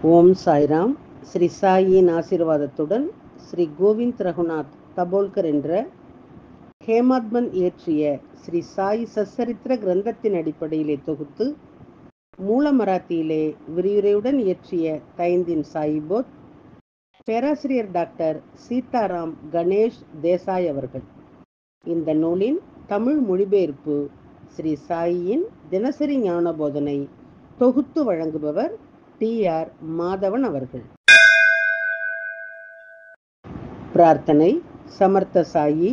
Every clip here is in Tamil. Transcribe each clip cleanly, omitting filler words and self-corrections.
ஓம் சாய்ராம். ஸ்ரீ சாயின் ஆசீர்வாதத்துடன் ஸ்ரீ கோவிந்த் ரகுநாத் தபோல்கர் என்ற ஹேமாத்மன் இயற்றிய ஸ்ரீ சாய் சச்சரித்திர கிரந்தத்தின் அடிப்படையிலே தொகுத்து மூல மராத்தியிலே விரிவுரையுடன் இயற்றிய தைந்தின் சாயிபோத் பேராசிரியர் டாக்டர் சீதாராம் கணேஷ் தேசாய் அவர்கள். இந்த நூலின் தமிழ் மொழிபெயர்ப்பு ஸ்ரீ சாயின் தினசரி ஞான போதனை தொகுத்து வழங்குபவர் டி.ஆர். மாதவன் அவர்கள். பிரார்த்தனை. சமர்த்த சாயி,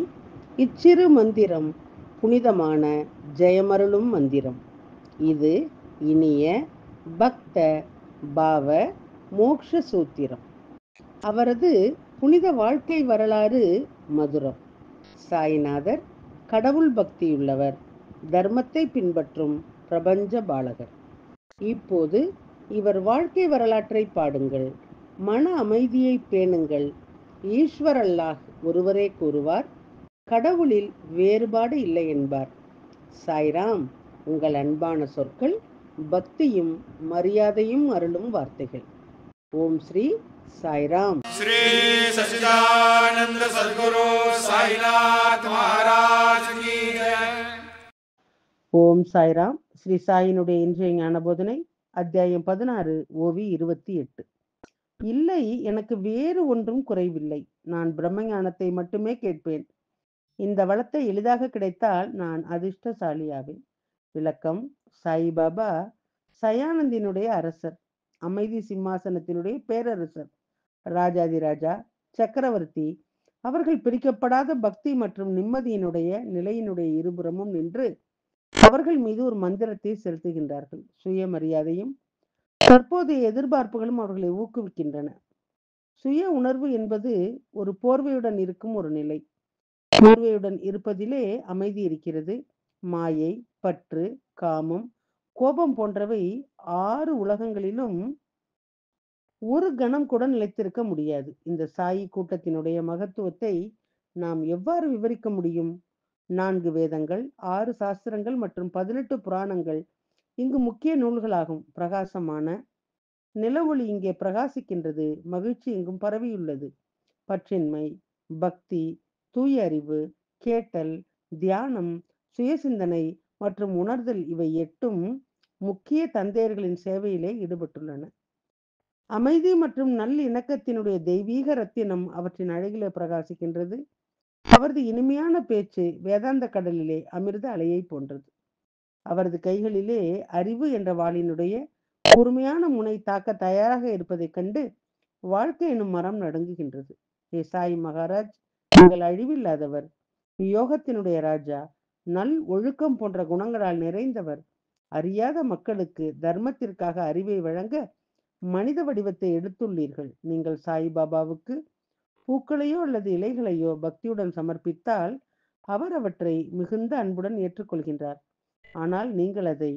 இச்சிறு மந்திரம் புனிதமான ஜெயமருளும் மந்திரம். இது இனிய பக்த பாவ மோக்ஷ சூத்திரம். அவரது புனித வாழ்க்கை வரலாறு மதுரம். சாய்நாதர் கடவுள் பக்தியுள்ளவர், தர்மத்தை பின்பற்றும் பிரபஞ்ச பாலகர். இப்போது இவர் வாழ்க்கை வரலாற்றை பாடுங்கள். மன அமைதியை பேணுங்கள். ஈஸ்வர் அல்லாஹ் ஒருவரே கூறுவார், கடவுளில் வேறுபாடு இல்லை என்பார். சாய்ராம் உங்கள் அன்பான சொற்கள், பக்தியும் மரியாதையும் அருளும் வார்த்தைகள். ஓம் ஸ்ரீ சாய்ராம். ஸ்ரீ சச்சிதானந்த சத்குரு சாய்நாத் மகாராஜ் கி ஜெய். ஓம் சாய்ராம். ஸ்ரீ சாயினுடைய இன்றைய ஞான போதனை அத்தியாயம் 16 ஓவி 28. இல்லை, எனக்கு வேறு ஒன்றும் குறைவில்லை. நான் பிரம்ம ஞானத்தை மட்டுமே கேட்பேன். இந்த வளத்தை எளிதாக கிடைத்தால் நான் அதிர்ஷ்டசாலியாவேன். விளக்கம். சாய்பாபா சயானந்தினுடைய அரசர், அமைதி சிம்மாசனத்தினுடைய பேரரசர், ராஜாதிராஜா, சக்கரவர்த்தி. அவர்கள் பிரிக்கப்படாத பக்தி மற்றும் நிம்மதியினுடைய நிலையினுடைய இருபுறமும் நின்று அவர்கள் மீது ஒரு மந்திரத்தை செலுத்துகின்றார்கள். சுயமரியாதையும் தற்போதைய எதிர்பார்ப்புகளும் அவர்களை ஊக்குவிக்கின்றன. சுய உணர்வு என்பது ஒரு போர்வையுடன் இருக்கும் ஒரு நிலை. போர்வையுடன் இருப்பதிலே அமைதி இருக்கிறது. மாயை, பற்று, காமம், கோபம் போன்றவை 6 உலகங்களிலும் ஒரு கணம் கூட நிலைத்திருக்க முடியாது. இந்த சாயி கூட்டத்தினுடைய மகத்துவத்தை நாம் எவ்வாறு விவரிக்க முடியும்? 4 வேதங்கள், 6 சாஸ்திரங்கள் மற்றும் 18 புராணங்கள் இங்கு முக்கிய நூல்களாகும். பிரகாசமான நிலவொளி இங்கே பிரகாசிக்கின்றது. மகிழ்ச்சி இங்கும் பரவியுள்ளது. பற்றின்மை, பக்தி, தூய அறிவு, கேட்டல், தியானம், சுயசிந்தனை மற்றும் உணர்தல் இவை 8ம் முக்கிய தந்தையர்களின் சேவையிலே ஈடுபட்டுள்ளன. அமைதி மற்றும் நல்லிணக்கத்தினுடைய தெய்வீக ரத்தினம் அவற்றின் அழகிலே பிரகாசிக்கின்றது. அவரது இனிமையான பேச்சு வேதாந்த கடலிலே அமிர்த அலையை போன்றது. அவரது கைகளிலே அறிவு என்ற வாளினுடைய கூர்மையான முனை தாக்க தயாராக இருப்பதைக் கண்டு வாழ்க்கை எனும் மரம் நடுங்குகின்றது. ஏ சாய் மகாராஜ், நீங்கள் அழிவில்லாதவர், யோகத்தினுடைய ராஜா, நல் ஒழுக்கம் போன்ற குணங்களால் நிறைந்தவர். அறியாத மக்களுக்கு தர்மத்திற்காக அறிவை வழங்க மனித வடிவத்தை எடுத்துள்ளீர்கள். நீங்கள் சாய்பாபாவுக்கு பூக்களையோ அல்லது இலைகளையோ பக்தியுடன் சமர்ப்பித்தால் அவர் அவற்றை மிகுந்த அன்புடன் ஏற்றுக்கொள்கின்றார். ஆனால் நீங்கள் அதை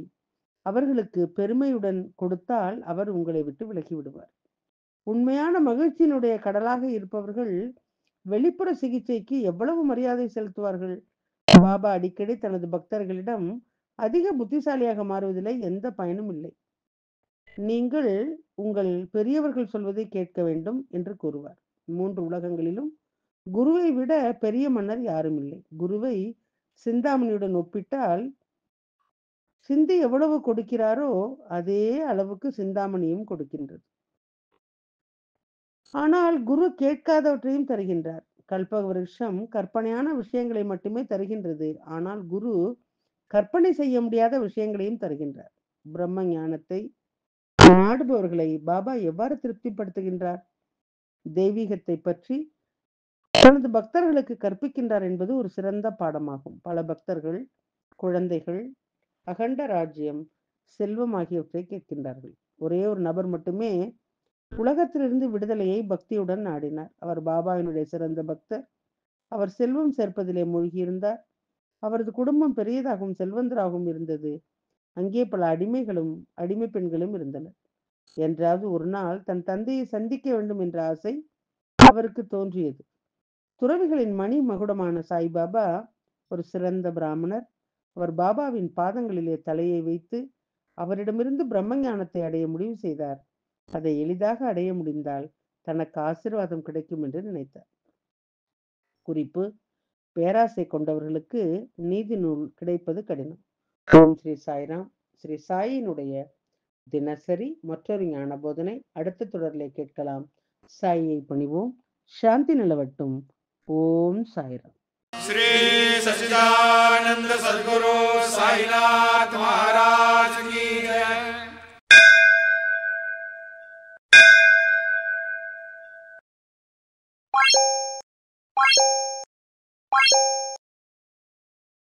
அவர்களுக்கு பெருமையுடன் கொடுத்தால் அவர் உங்களை விட்டு விலகி விடுவார். உண்மையான மகிழ்ச்சியினுடைய கடலாக இருப்பவர்கள் வெளிப்புற சிகிச்சைக்கு எவ்வளவு மரியாதை செலுத்துவார்கள்? பாபா அடிக்கடி தனது பக்தர்களிடம் அதிக புத்திசாலியாக மாறுவதில்லை எந்த பயனும் இல்லை, நீங்கள் உங்கள் பெரியவர்கள் சொல்வதை கேட்க வேண்டும் என்று கூறுவார். 3 உலகங்களிலும் குருவை விட பெரிய மன்னர் யாரும் இல்லை. குருவை சிந்தாமணியுடன் ஒப்பிட்டால் சிந்தி எவ்வளவு கொடுக்கிறாரோ அதே அளவுக்கு சிந்தாமணியும் கொடுக்கின்றது. ஆனால் குரு கேட்காதவற்றையும் தருகின்றார். கல்பக விருட்சம் கற்பனையான விஷயங்களை மட்டுமே தருகின்றது. ஆனால் குரு கற்பனை செய்ய முடியாத விஷயங்களையும் தருகின்றார். பிரம்ம ஞானத்தை நாடுபவர்களை பாபா எவ்வாறு திருப்திப்படுத்துகின்றார்? தெய்வீகத்தை பற்றி தனது பக்தர்களுக்கு கற்பிக்கின்றார் என்பது ஒரு சிறந்த பாடமாகும். பல பக்தர்கள் குழந்தைகள், அகண்ட ராஜ்யம், செல்வம் ஆகியவற்றை கேட்கின்றார்கள். ஒரே ஒரு நபர் மட்டுமே உலகத்திலிருந்து விடுதலையை பக்தியுடன் நாடினார். அவர் பாபாவினுடைய சிறந்த பக்தர். அவர் செல்வம் சேர்ப்பதிலே மூழ்கியிருந்தார். அவரது குடும்பம் பெரியதாகவும் செல்வந்தராகவும் இருந்தது. அங்கே பல அடிமைகளும் அடிமை பெண்களும் இருந்தனர். என்றாவது ஒரு நாள் தன் தந்தையை சந்திக்க வேண்டும் என்ற ஆசை அவருக்கு தோன்றியது. துறவிகளின் மணி மகுடமான சாய்பாபா ஒரு சிறந்த பிராமணர். அவர் பாபாவின் பாதங்களிலே தலையை வைத்து அவரிடமிருந்து பிரம்ம ஞானத்தை அடைய முடிவு செய்தார். அதை எளிதாக அடைய முடிந்தால் தனக்கு ஆசீர்வாதம் கிடைக்கும் என்று நினைத்தார். குறிப்பு: பேராசை கொண்டவர்களுக்கு நீதி நூல் கிடைப்பது கடினம். ஓம் ஸ்ரீ சாய்ராம். ஸ்ரீ சாயினுடைய தினசரி மற்றொரு ஞான போதனை அடுத்த தொடரிலே கேட்கலாம். சாயியை பணிவோம். சாந்தி நிலவட்டும். ஓம் சாய்ராம். श्री सच्चिदानंद सद्गुरु साईनाथ महाराज